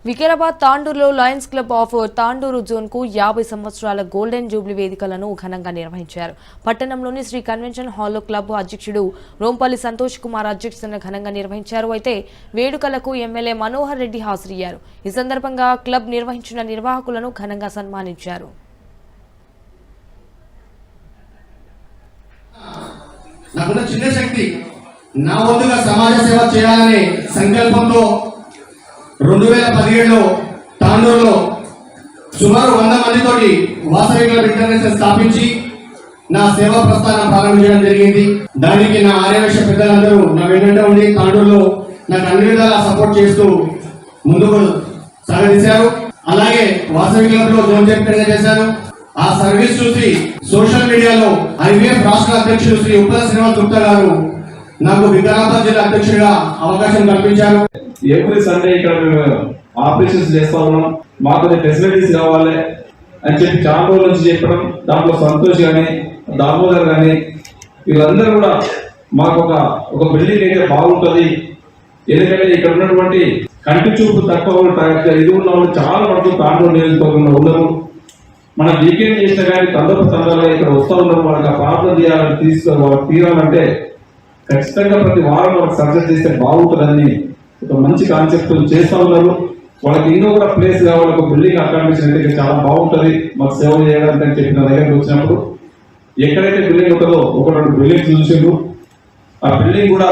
వికారాబాద్ తాండూరులో Lions Club of Tandur జోన్కు 50 సంవత్సరాల గోల్డెన్ జూబ్లీ వేడుకలను ఘనంగా నిర్వహించారు. పట్టణంలోని శ్రీ కన్వెన్షన్ హాల్లో క్లబ్ అధ్యక్షుడు రోంపల్లి సంతోష్ కుమార్ అధ్యక్షతన ఘనంగా నిర్వహించారు. అయితే వేడుకలకు ఎమ్మెల్యే మనోహర్ రెడ్డి హాజరయ్యారు. ఈ సందర్భంగా క్లబ్ నిర్వహించిన నిర్వాహకులను ఘనంగా సన్మానించారు. నా వంతుగా సమాజ సేవ చేయాలనే సంకల్పంతో 2017లో తాండూరులో సుమారు 100 మందితోటి వాసవి క్లబ్ ఇంటర్నేషనల్ స్థాపించి నా సేవా ప్రస్థానం ప్రారంభించడం జరిగింది. దానికి నా ఆర్యవేశ పెద్దలందరూ నా వెంట ఉండి తాండూరులో నాకు అన్ని విధాలా సపోర్ట్ చేస్తూ ముందుకు సాగదీశారు. అలాగే వాసవి క్లబ్ లో జోన్ చైర్మన్ చేశారు. ఆ సర్వీస్ చూసి సోషల్ మీడియాలో ఐవీఎఫ్ రాష్ట్ర అధ్యక్షుడు శ్రీ ఉప్పల శ్రీనివాస్ గుప్తా గారు నాకు వికారాబాద్ జిల్లా అధ్యక్షుడిగా అవకాశం కల్పించారు. ఎవ్రీ సండే ఇక్కడ మేము ఆపరేషన్స్ చేస్తా ఉన్నాం, మాకు ఫెసిలిటీస్ కావాలి అని చెప్పి చాలా రోజుల నుంచి చెప్పడం. దాంట్లో సంతోష్ కానీ దామోదర్ కానీ వీళ్ళందరూ కూడా మాకు ఒక బిల్డింగ్ అయితే బాగుంటుంది, ఎందుకంటే ఇక్కడ ఉన్నటువంటి కంటి చూపు తక్కువ ఇది ఉన్న వాళ్ళు చాలా వరకు తాండూరు నియోజకవర్గంలో ఉన్నారు. మన వీకెండ్ చేసిన కానీ తండ్రులు ఇక్కడ వస్తూ ఉన్నారు. వాళ్ళకి ఆ ప్రాబ్లం తీయాలని వాళ్ళకి తీరాలంటే ఖచ్చితంగా ప్రతి వారం వాళ్ళకి సర్జరీ చేస్తే బాగుంటుందని ఒక మంచి కాన్సెప్ట్ చేస్తూ ఉన్నారు. వాళ్ళకి ఇంకో కూడా ప్లేస్ కావాలి, ఒక బిల్డింగ్ అకామిడేషన్ అయితే చాలా బాగుంటుంది మాకు సేవ చేయడానికి అని చెప్పి నా దగ్గరికి వచ్చినప్పుడు ఎక్కడైతే బిల్డింగ్ ఉంటుందో 1-2 బిల్డింగ్స్ చూసిండ్రు. ఆ బిల్డింగ్ కూడా